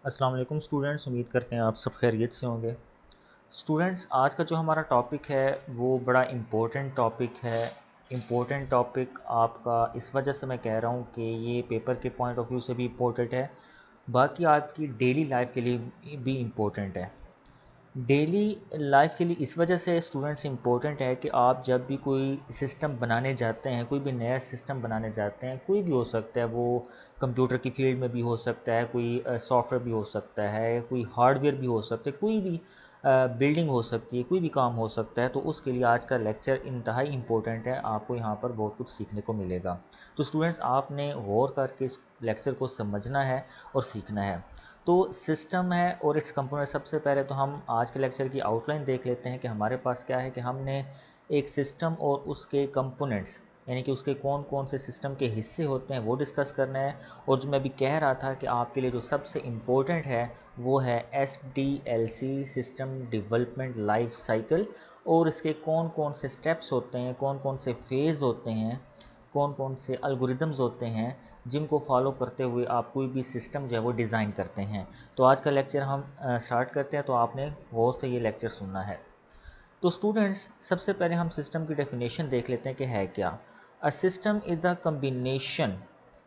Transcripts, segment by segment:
अस्सलाम वालेकुम स्टूडेंट्स, उम्मीद करते हैं आप सब खैरियत से होंगे। स्टूडेंट्स, आज का जो हमारा टॉपिक है वो बड़ा इम्पोर्टेंट टॉपिक है। इम्पोर्टेंट टॉपिक आपका इस वजह से मैं कह रहा हूँ कि ये पेपर के पॉइंट ऑफ व्यू से भी इम्पोर्टेंट है, बाकी आपकी डेली लाइफ के लिए भी इम्पोर्टेंट है। डेली लाइफ के लिए इस वजह से स्टूडेंट्स इम्पोर्टेंट है कि आप जब भी कोई सिस्टम बनाने जाते हैं, कोई भी नया सिस्टम बनाने जाते हैं, कोई भी हो सकता है, वो कंप्यूटर की फील्ड में भी हो सकता है, कोई सॉफ्टवेयर भी हो सकता है, कोई हार्डवेयर भी हो सकता है, कोई भी बिल्डिंग हो सकती है, कोई भी काम हो सकता है, तो उसके लिए आज का लेक्चर इंतहाई इम्पोर्टेंट है। आपको यहाँ पर बहुत कुछ सीखने को मिलेगा। तो स्टूडेंट्स, आपने गौर करके इस लेक्चर को समझना है और सीखना है। तो सिस्टम है और इट्स कंपोनेंट। सबसे पहले तो हम आज के लेक्चर की आउटलाइन देख लेते हैं कि हमारे पास क्या है, कि हमने एक सिस्टम और उसके कंपोनेंट्स यानी कि उसके कौन कौन से सिस्टम के हिस्से होते हैं वो डिस्कस करना है। और जो मैं अभी कह रहा था कि आपके लिए जो सबसे इम्पोर्टेंट है वो है SDLC, system development life cycle, और इसके कौन कौन से स्टेप्स होते हैं, कौन कौन से फेज़ होते हैं, कौन कौन से अलगोरिदम्स होते हैं जिनको फॉलो करते हुए आप कोई भी सिस्टम जो है वो डिज़ाइन करते हैं। तो आज का लेक्चर हम स्टार्ट करते हैं, तो आपने गौर से ये लेक्चर सुनना है। तो स्टूडेंट्स, सबसे पहले हम सिस्टम की डेफिनेशन देख लेते हैं कि है क्या। A system is the combination,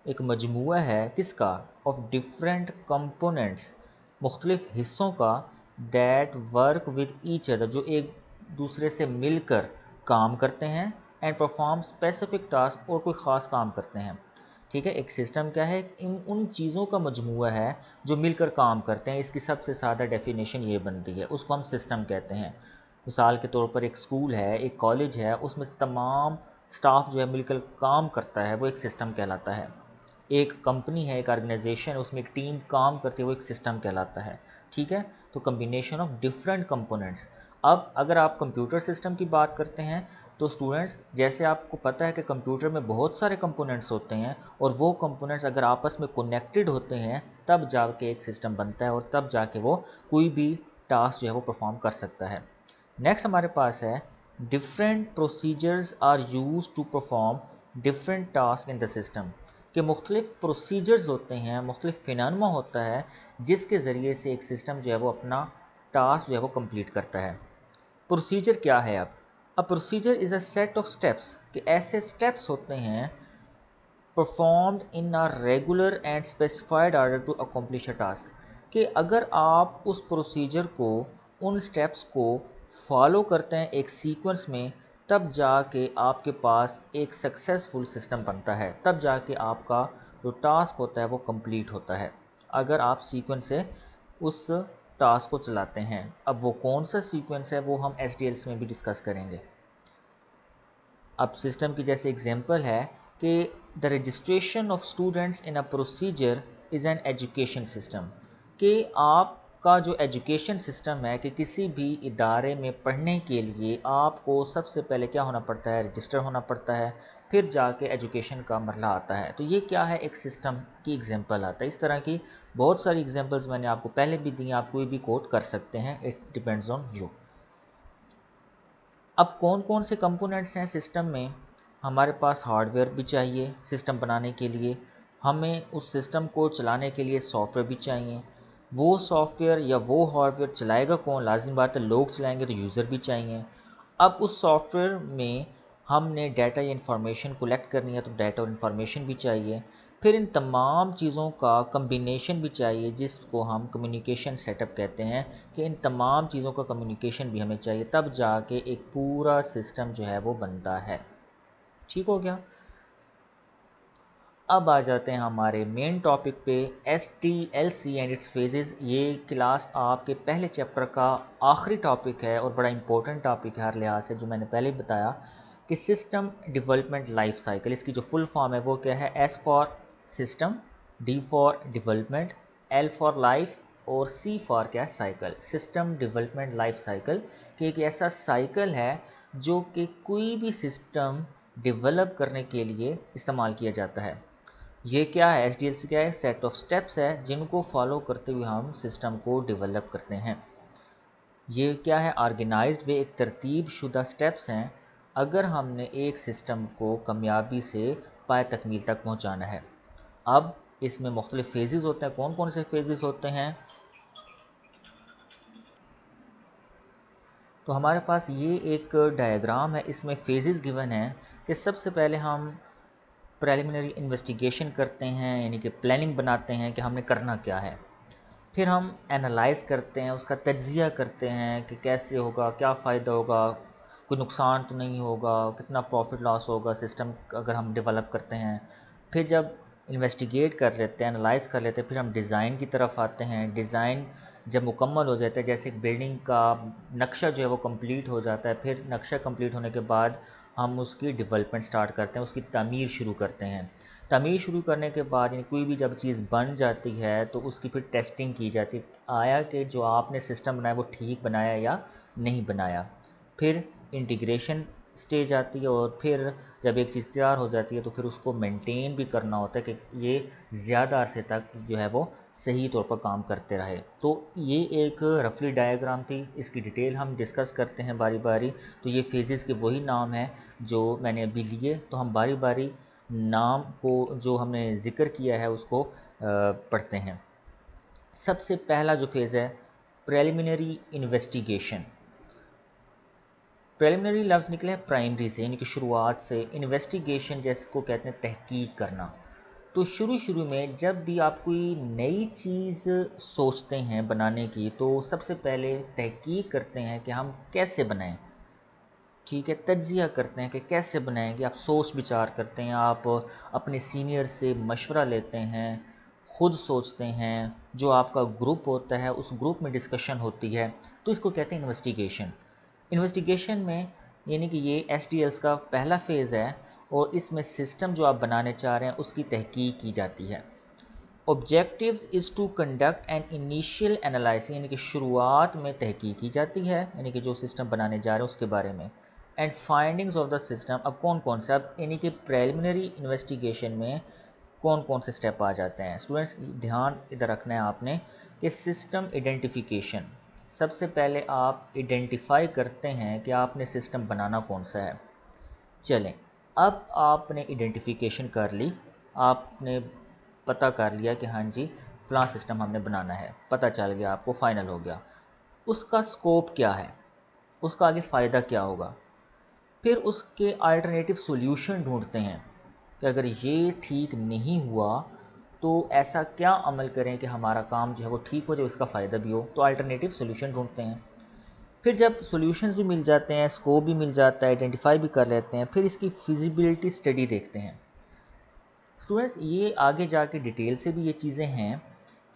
एक मजमुआ है किसका, ऑफ डिफरेंट कंपोनेंट्स, मुख्तलिफ हिस्सों का, that work with each other, जो एक दूसरे से मिलकर काम करते हैं, एंड परफॉर्म स्पेसिफिक टास्क, और कोई ख़ास काम करते हैं। ठीक है, एक सिस्टम क्या है, इन उन चीज़ों का मजमूआ है जो मिलकर काम करते हैं। इसकी सबसे सादा डेफिनेशन ये बनती है, उसको हम सिस्टम कहते हैं। मिसाल के तौर पर एक स्कूल है, एक कॉलेज है, उसमें तमाम स्टाफ जो है मिलकर काम करता है, वो एक सिस्टम कहलाता है। एक कंपनी है, एक ऑर्गेनाइजेशन है, उसमें एक टीम काम करती है, वो एक सिस्टम कहलाता है। ठीक है, तो कम्बिनेशन ऑफ डिफरेंट कंपोनेंट्स। अब अगर आप कंप्यूटर सिस्टम की बात करते हैं तो स्टूडेंट्स, जैसे आपको पता है कि कंप्यूटर में बहुत सारे कंपोनेंट्स होते हैं, और वो कंपोनेंट्स अगर आपस में कनेक्टेड होते हैं तब जाके एक सिस्टम बनता है, और तब जाके वो कोई भी टास्क जो है वो परफॉर्म कर सकता है। नेक्स्ट हमारे पास है, different procedures are used to perform different task in the system, के मुख्तलिफ प्रोसीजर्स होते हैं, मुख्तलिफ फिनानमा होता है जिसके ज़रिए से एक सिस्टम जो है वो अपना टास्क जो है वो कंप्लीट करता है। प्रोसीजर क्या है? अब a procedure is a set of steps, कि ऐसे स्टेप्स होते हैं performed in a regular and specified order to accomplish a task, कि अगर आप उस प्रोसीजर को, उन स्टेप्स को फॉलो करते हैं एक सीक्वेंस में, तब जाके आपके पास एक सक्सेसफुल सिस्टम बनता है, तब जाके आपका जो टास्क होता है वो कंप्लीट होता है, अगर आप सीक्वेंस से उस टास्क को चलाते हैं। अब वो कौन सा सीक्वेंस है वो हम SDLC में भी डिस्कस करेंगे। अब सिस्टम की जैसे एग्जांपल है कि the registration of students in a procedure is an education system, कि आपका जो एजुकेशन सिस्टम है, कि किसी भी इदारे में पढ़ने के लिए आपको सबसे पहले क्या होना पड़ता है, रजिस्टर होना पड़ता है, फिर जाके एजुकेशन का मरला आता है। तो ये क्या है, एक सिस्टम की एग्जांपल आता है। इस तरह की बहुत सारी एग्जांपल्स मैंने आपको पहले भी दी, आप कोई भी कोट कर सकते हैं, इट डिपेंड्स ऑन यू। अब कौन कौन से कंपोनेंट्स हैं सिस्टम में? हमारे पास हार्डवेयर भी चाहिए सिस्टम बनाने के लिए, हमें उस सिस्टम को चलाने के लिए सॉफ्टवेयर भी चाहिए। वो सॉफ्टवेयर या वो हार्डवेयर चलाएगा कौन? लाजिम बात है, लोग चलाएंगे तो यूज़र भी चाहिए। अब उस सॉफ्टवेयर में हमने डाटा या इंफॉर्मेशन कलेक्ट करनी है, तो डाटा और इंफॉर्मेशन भी चाहिए। फिर इन तमाम चीज़ों का कम्बिनेशन भी चाहिए, जिसको हम कम्युनिकेशन सेटअप कहते हैं, कि इन तमाम चीज़ों का कम्युनिकेशन भी हमें चाहिए, तब जाके एक पूरा सिस्टम जो है वो बनता है। ठीक हो गया। अब आ जाते हैं हमारे मेन टॉपिक पे, SDLC एंड इट्स फेजेस। ये क्लास आपके पहले चैप्टर का आखिरी टॉपिक है और बड़ा इंपॉर्टेंट टॉपिक है हर लिहाज से, जो मैंने पहले ही बताया कि सिस्टम डेवलपमेंट लाइफ साइकिल, इसकी जो फुल फॉर्म है वो क्या है, S for system, D for development, L for life, और C फॉर क्या, cycle. System development life cycle, कि एक ऐसा साइकिल है जो कि कोई भी सिस्टम डेवलप करने के लिए इस्तेमाल किया जाता है। ये क्या है, SDLC क्या है, सेट ऑफ स्टेप्स है जिनको फॉलो करते हुए हम सिस्टम को डेवलप करते हैं। ये क्या है, ऑर्गेनाइज्ड वे, एक तरतीब शुदा स्टेप्स हैं अगर हमने एक सिस्टम को कामयाबी से पाए तकमील तक पहुंचाना है। अब इसमें मुख्तलिफ फेजेस होते हैं। कौन कौन से फेजेस होते हैं? तो हमारे पास ये एक डायग्राम है, इसमें फेजेस गिवन हैं कि सबसे पहले हम प्रिलिमिनरी इन्वेस्टिगेशन करते हैं, यानी कि प्लानिंग बनाते हैं कि हमने करना क्या है। फिर हम एनालाइज करते हैं, उसका तज्जिया करते हैं कि कैसे होगा, क्या फ़ायदा होगा, कोई नुकसान तो नहीं होगा, कितना प्रॉफिट लॉस होगा सिस्टम अगर हम डेवलप करते हैं। फिर जब इन्वेस्टिगेट कर लेते हैं, एनालाइज कर लेते हैं, फिर हम डिज़ाइन की तरफ आते हैं। डिज़ाइन जब मुकम्मल हो जाता है, जैसे एक बिल्डिंग का नक्शा जो है वो कंप्लीट हो जाता है, फिर नक्शा कंप्लीट होने के बाद हम उसकी डेवलपमेंट स्टार्ट करते हैं, उसकी तामीर शुरू करते हैं। तामीर शुरू करने के बाद यानी कोई भी जब चीज़ बन जाती है तो उसकी फिर टेस्टिंग की जाती है, आया कि जो आपने सिस्टम बनाया वो ठीक बनाया या नहीं बनाया। फिर इंटीग्रेशन स्टेज आती है, और फिर जब एक चीज़ तैयार हो जाती है तो फिर उसको मेंटेन भी करना होता है कि ये ज़्यादा अरसे तक जो है वो सही तौर पर काम करते रहे। तो ये एक रफली डायग्राम थी, इसकी डिटेल हम डिस्कस करते हैं बारी बारी। तो ये फेजेस के वही नाम हैं जो मैंने अभी लिए, तो हम बारी बारी नाम को जो हमने ज़िक्र किया है उसको पढ़ते हैं। सबसे पहला जो फेज़ है प्रिलिमिनरी इन्वेस्टिगेशन। प्रिलिमिनरी लफ्ज़ निकले हैं प्राइमरी से, यानी कि शुरुआत से। इन्वेस्टिगेशन जिसको कहते हैं तहकीक करना। तो शुरू में जब भी आप कोई नई चीज़ सोचते हैं बनाने की, तो सबसे पहले तहकीक करते हैं कि हम कैसे बनाएं। ठीक है, तज्जिया करते हैं कि कैसे बनाएंगे। आप सोच विचार करते हैं, आप अपने सीनियर से मशवरा लेते हैं, ख़ुद सोचते हैं, जो आपका ग्रुप होता है उस ग्रुप में डिस्कशन होती है, तो इसको कहते हैं इन्वेस्टिगेशन। इन्वेस्टिगेशन में यानी कि ये STLs का पहला फेज़ है, और इसमें सिस्टम जो आप बनाने चाह रहे हैं उसकी तहकीक की जाती है। Objectives is to conduct an initial analysis, यानी कि शुरुआत में तहकीक की जाती है, यानी कि जो सिस्टम बनाने जा रहे हैं उसके बारे में। And findings of the system, अब कौन कौन से, अब यानी कि प्रिलिमिनरी इन्वेस्टिगेशन में कौन कौन से स्टेप आ जाते हैं। स्टूडेंट्स ध्यान इधर रखना है आपने कि सिस्टम आइडेंटिफिकेशन, सबसे पहले आप आइडेंटिफाई करते हैं कि आपने सिस्टम बनाना कौन सा है। चलें, अब आपने आइडेंटिफिकेशन कर ली, आपने पता कर लिया कि हाँ जी फ़लाँ सिस्टम हमने बनाना है, पता चल गया आपको, फाइनल हो गया। उसका स्कोप क्या है, उसका आगे फ़ायदा क्या होगा। फिर उसके अल्टरनेटिव सॉल्यूशन ढूंढते हैं कि अगर ये ठीक नहीं हुआ तो ऐसा क्या अमल करें कि हमारा काम जो है वो ठीक हो जाए, उसका फ़ायदा भी हो। तो अल्टरनेटिव सॉल्यूशन ढूंढते हैं। फिर जब सॉल्यूशंस भी मिल जाते हैं, स्कोप भी मिल जाता है, आइडेंटिफाई भी कर लेते हैं, फिर इसकी फिजिबिलिटी स्टडी देखते हैं। स्टूडेंट्स ये आगे जाके डिटेल से भी ये चीज़ें हैं,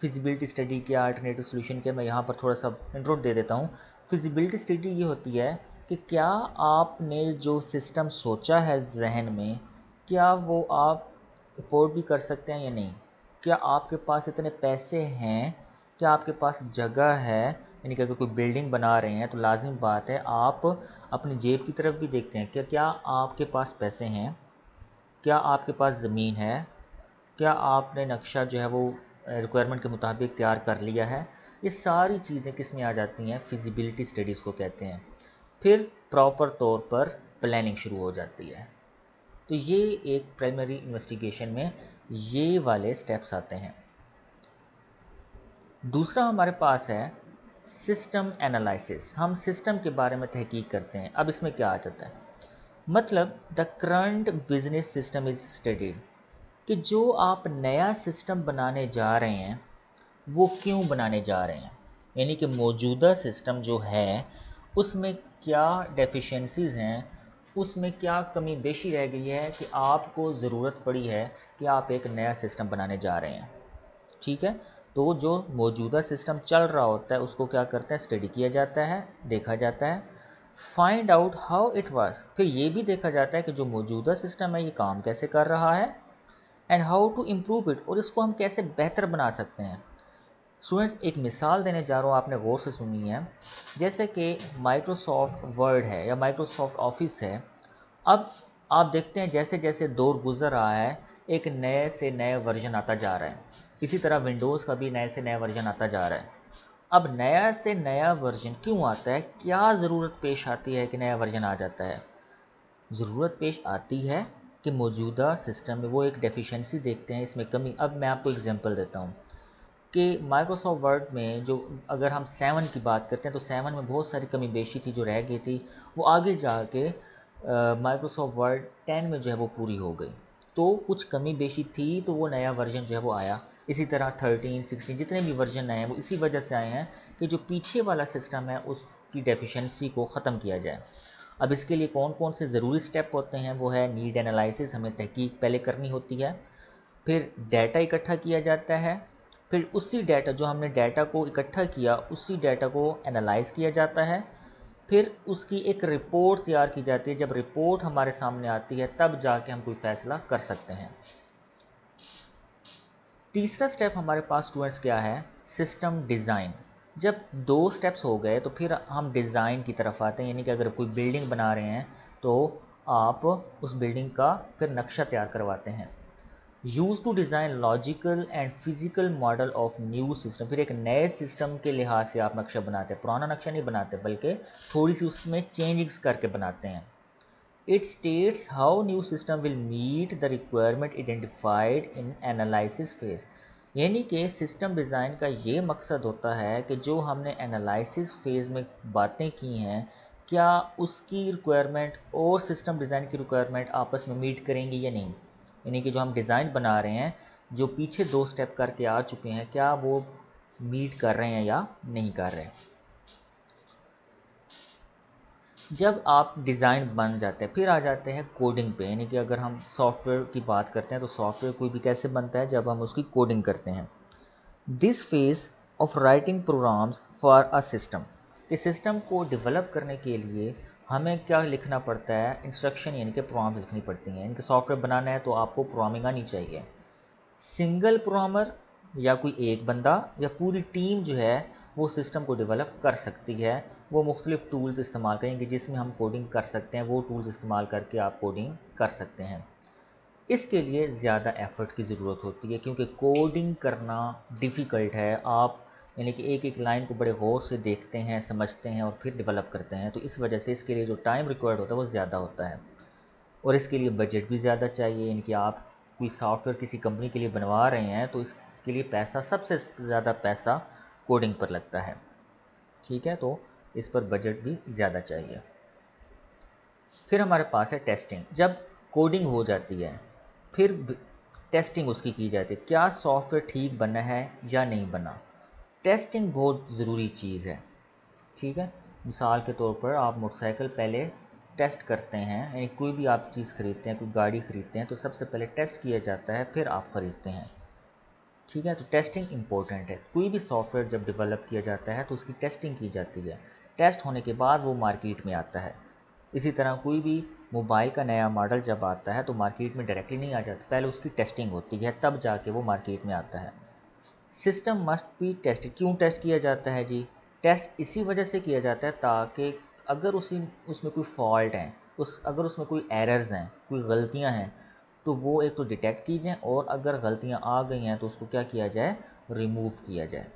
फिजिबिलिटी स्टडी क्या, अल्टरनेटिव सॉल्यूशन क्या, मैं यहाँ पर थोड़ा सा इंट्रो दे देता हूँ। फिजिबिलिटी स्टडी ये होती है कि क्या आपने जो सिस्टम सोचा है जहन में, क्या वो आप अफोर्ड भी कर सकते हैं या नहीं। क्या आपके पास इतने पैसे हैं, क्या आपके पास जगह है, यानी कि अगर कोई बिल्डिंग बना रहे हैं तो लाजिम बात है आप अपनी जेब की तरफ भी देखते हैं कि क्या आपके पास पैसे हैं, क्या आपके पास ज़मीन है, क्या आपने नक्शा जो है वो रिक्वायरमेंट के मुताबिक तैयार कर लिया है। ये सारी चीज़ें किस में आ जाती हैं, फिजिबिलिटी स्टडीज़ को कहते हैं। फिर प्रॉपर तौर पर प्लानिंग शुरू हो जाती है। तो ये एक प्राइमरी इन्वेस्टिगेशन में ये वाले स्टेप्स आते हैं। दूसरा हमारे पास है सिस्टम एनालिसिस। हम सिस्टम के बारे में तहकीक करते हैं। अब इसमें क्या आ जाता है, मतलब the current business system is studied, कि जो आप नया सिस्टम बनाने जा रहे हैं वो क्यों बनाने जा रहे हैं, यानी कि मौजूदा सिस्टम जो है उसमें क्या डेफिशिएंसीज़ हैं, उसमें क्या कमी बेशी रह गई है कि आपको ज़रूरत पड़ी है कि आप एक नया सिस्टम बनाने जा रहे हैं। ठीक है, तो जो मौजूदा सिस्टम चल रहा होता है उसको क्या करते हैं, स्टडी किया जाता है, देखा जाता है। Find out how it works, फिर ये भी देखा जाता है कि जो मौजूदा सिस्टम है ये काम कैसे कर रहा है, and how to improve it, और इसको हम कैसे बेहतर बना सकते हैं। स्टूडेंट्स एक मिसाल देने जा रहा हूँ, आपने गौर से सुनी है। जैसे कि माइक्रोसॉफ्ट वर्ड है या माइक्रोसॉफ्ट ऑफिस है। अब आप देखते हैं जैसे जैसे दौर गुजर रहा है एक नए से नए वर्जन आता जा रहा है, इसी तरह विंडोज़ का भी नए से नया वर्जन आता जा रहा है। अब नया से नया वर्जन क्यों आता है, क्या ज़रूरत पेश आती है कि नया वर्जन आ जाता है। ज़रूरत पेश आती है कि मौजूदा सिस्टम में वो एक डेफिशिएंसी देखते हैं, इसमें कमी। अब मैं आपको एग्जांपल देता हूँ कि माइक्रोसॉफ्ट वर्ड में जो अगर हम 7 की बात करते हैं तो 7 में बहुत सारी कमी बेशी थी जो रह गई थी, वो आगे जाके माइक्रोसॉफ्ट वर्ड 10 में जो है वो पूरी हो गई। तो कुछ कमी बेशी थी तो वो नया वर्जन जो है वो आया। इसी तरह 13, 16 जितने भी वर्जन आए हैं वो इसी वजह से आए हैं कि जो पीछे वाला सिस्टम है उसकी डेफिशिएंसी को ख़त्म किया जाए। अब इसके लिए कौन कौन से ज़रूरी स्टेप होते हैं, वो है नीड एनालिसिस, हमें तहकीक पहले करनी होती है, फिर डाटा इकट्ठा किया जाता है, फिर उसी डाटा जो हमने डाटा को इकट्ठा किया उसी डाटा को एनालाइज किया जाता है, फिर उसकी एक रिपोर्ट तैयार की जाती है। जब रिपोर्ट हमारे सामने आती है तब जाके हम कोई फैसला कर सकते हैं। तीसरा स्टेप हमारे पास स्टूडेंट्स क्या है, सिस्टम डिज़ाइन। जब 2 स्टेप्स हो गए तो फिर हम डिज़ाइन की तरफ आते हैं, यानी कि अगर कोई बिल्डिंग बना रहे हैं तो आप उस बिल्डिंग का फिर नक्शा तैयार करवाते हैं। Used to design logical and physical model of new system, फिर एक नए सिस्टम के लिहाज से आप नक्शा बनाते हैं, पुराना नक्शा नहीं बनाते बल्कि थोड़ी सी उसमें चेंजिंग्स करके बनाते हैं। It states how new system will meet the requirement identified in analysis phase, यानी कि सिस्टम डिज़ाइन का ये मकसद होता है कि जो हमने एनालिसिस फेज़ में बातें की हैं क्या उसकी रिक्वायरमेंट और सिस्टम डिज़ाइन की रिक्वायरमेंट आपस में मीट करेंगी या नहीं। यानी कि जो हम डिज़ाइन बना रहे हैं, जो पीछे 2 स्टेप करके आ चुके हैं, क्या वो मीट कर रहे हैं या नहीं कर रहे। जब आप डिज़ाइन बन जाते हैं फिर आ जाते हैं कोडिंग पे, यानी कि अगर हम सॉफ्टवेयर की बात करते हैं तो सॉफ्टवेयर कोई भी कैसे बनता है, जब हम उसकी कोडिंग करते हैं। This phase of writing programs for a system, इस सिस्टम को डेवलप करने के लिए हमें क्या लिखना पड़ता है, इंस्ट्रक्शन यानी कि प्रोग्राम्स लिखनी पड़ती हैं। इनके सॉफ्टवेयर बनाना है तो आपको प्रोग्रामिंग आनी चाहिए। सिंगल प्रोग्रामर या कोई एक बंदा या पूरी टीम जो है वो सिस्टम को डेवलप कर सकती है। वो मुख्तलिफ टूल्स इस्तेमाल करेंगे जिसमें हम कोडिंग कर सकते हैं, वो टूल्स इस्तेमाल करके आप कोडिंग कर सकते हैं। इसके लिए ज़्यादा एफ़र्ट की ज़रूरत होती है क्योंकि कोडिंग करना डिफ़िकल्ट है। आप यानी कि एक एक लाइन को बड़े गौर से देखते हैं, समझते हैं और फिर डेवलप करते हैं, तो इस वजह से इसके लिए जो टाइम रिक्वायर्ड होता है वो ज़्यादा होता है और इसके लिए बजट भी ज़्यादा चाहिए। यानी कि आप कोई सॉफ्टवेयर किसी कंपनी के लिए बनवा रहे हैं तो इसके लिए पैसा, सबसे ज़्यादा पैसा कोडिंग पर लगता है, ठीक है, तो इस पर बजट भी ज़्यादा चाहिए। फिर हमारे पास है टेस्टिंग। जब कोडिंग हो जाती है फिर टेस्टिंग उसकी की जाती है, क्या सॉफ्टवेयर ठीक बना है या नहीं बना। टेस्टिंग बहुत ज़रूरी चीज़ है, ठीक है। मिसाल के तौर पर आप मोटरसाइकिल पहले टेस्ट करते हैं, यानी कोई भी आप चीज़ खरीदते हैं, कोई गाड़ी खरीदते हैं तो सबसे पहले टेस्ट किया जाता है फिर आप ख़रीदते हैं, ठीक है। तो टेस्टिंग इंपॉर्टेंट है। कोई भी सॉफ्टवेयर जब डेवलप किया जाता है तो उसकी टेस्टिंग की जाती है, टेस्ट होने के बाद वो मार्केट में आता है। इसी तरह कोई भी मोबाइल का नया मॉडल जब आता है तो मार्केट में डायरेक्टली नहीं आ जाता, पहले उसकी टेस्टिंग होती है तब जाके वो मार्केट में आता है। सिस्टम मस्ट बी टेस्टेड, क्यों टेस्ट किया जाता है जी, टेस्ट इसी वजह से किया जाता है ताकि अगर उसमें कोई फॉल्ट है, अगर उसमें कोई एरर्स हैं, कोई गलतियां हैं तो वो एक तो डिटेक्ट की जाए और अगर गलतियां आ गई हैं तो उसको क्या किया जाए, रिमूव किया जाए,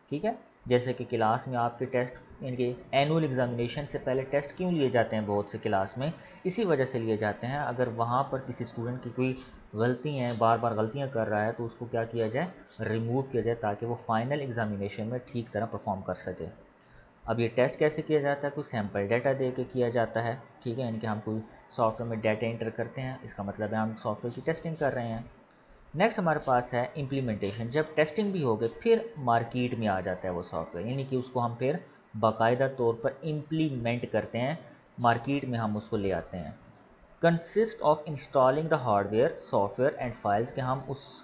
ठीक है। जैसे कि क्लास में आपके टेस्ट, यानी कि एनुअल एग्जामिनेशन से पहले टेस्ट क्यों लिए जाते हैं बहुत से क्लास में, इसी वजह से लिए जाते हैं। अगर वहाँ पर किसी स्टूडेंट की कोई गलती हैं, बार बार गलतियाँ कर रहा है तो उसको क्या किया जाए, रिमूव किया जाए ताकि वो फाइनल एग्जामिनेशन में ठीक तरह परफॉर्म कर सके। अब ये टेस्ट कैसे किया जाता है, कुछ सैम्पल डाटा दे के किया जाता है, ठीक है। यानी कि हम कोई सॉफ्टवेयर में डाटा एंटर करते हैं, इसका मतलब है हम सॉफ्टवेयर की टेस्टिंग कर रहे हैं। नेक्स्ट हमारे पास है इम्प्लीमेंटेशन। जब टेस्टिंग भी हो गई फिर मार्केट में आ जाता है वो सॉफ्टवेयर, यानी कि उसको हम फिर बाकायदा तौर पर इम्प्लीमेंट करते हैं, मार्केट में हम उसको ले आते हैं। Consist of installing the hardware software and files, के हम उस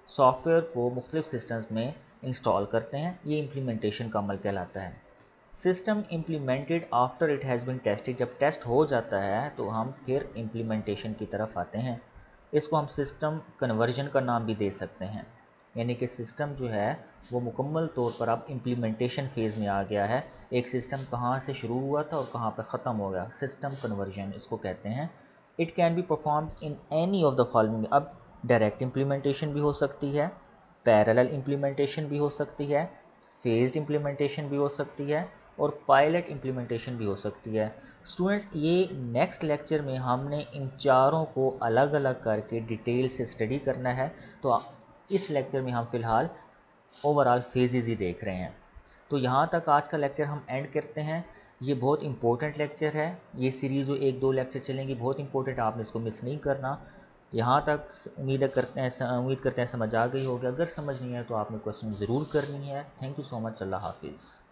सॉफ्टवेयर को मुख्तलिफ सिस्टम्स में इंस्टॉल करते हैं, ये इम्प्लीमेंटेशन का अमल कहलाता है। System implemented after it has been tested, जब टेस्ट हो जाता है तो हम फिर इम्प्लीमेंटेशन की तरफ आते हैं। इसको हम सिस्टम कन्वर्जन का नाम भी दे सकते हैं, यानी कि सिस्टम जो है वो मुकम्मल तौर पर अब इम्प्लीमेंटेशन फेज़ में आ गया है। एक सिस्टम कहाँ से शुरू हुआ था और कहाँ पर ख़त्म हो गया, सिस्टम कन्वर्जन इसको कहते हैं। It can be performed in any of the following, अब डायरेक्ट इम्प्लीमेंटेशन भी हो सकती है, पैरेलल इम्प्लीमेंटेशन भी हो सकती है, फेज्ड इम्प्लीमेंटेशन भी हो सकती है और पायलट इम्प्लीमेंटेशन भी हो सकती है। स्टूडेंट्स, ये नेक्स्ट लेक्चर में हमने इन चारों को अलग अलग करके डिटेल से स्टडी करना है। तो इस लेक्चर में हम फ़िलहाल ओवरऑल फेजेस ही देख रहे हैं। तो यहाँ तक आज का लेक्चर हम एंड करते हैं। ये बहुत इंपॉर्टेंट लेक्चर है, ये सीरीज़ जो 1-2 लेक्चर चलेंगी बहुत इंपॉर्टेंट, आपने इसको मिस नहीं करना। यहाँ तक उम्मीद करते हैं समझ आ गई होगी। अगर समझ नहीं है तो आपने क्वेश्चन ज़रूर करनी है। Thank you so much. अल्लाह हाफिज़।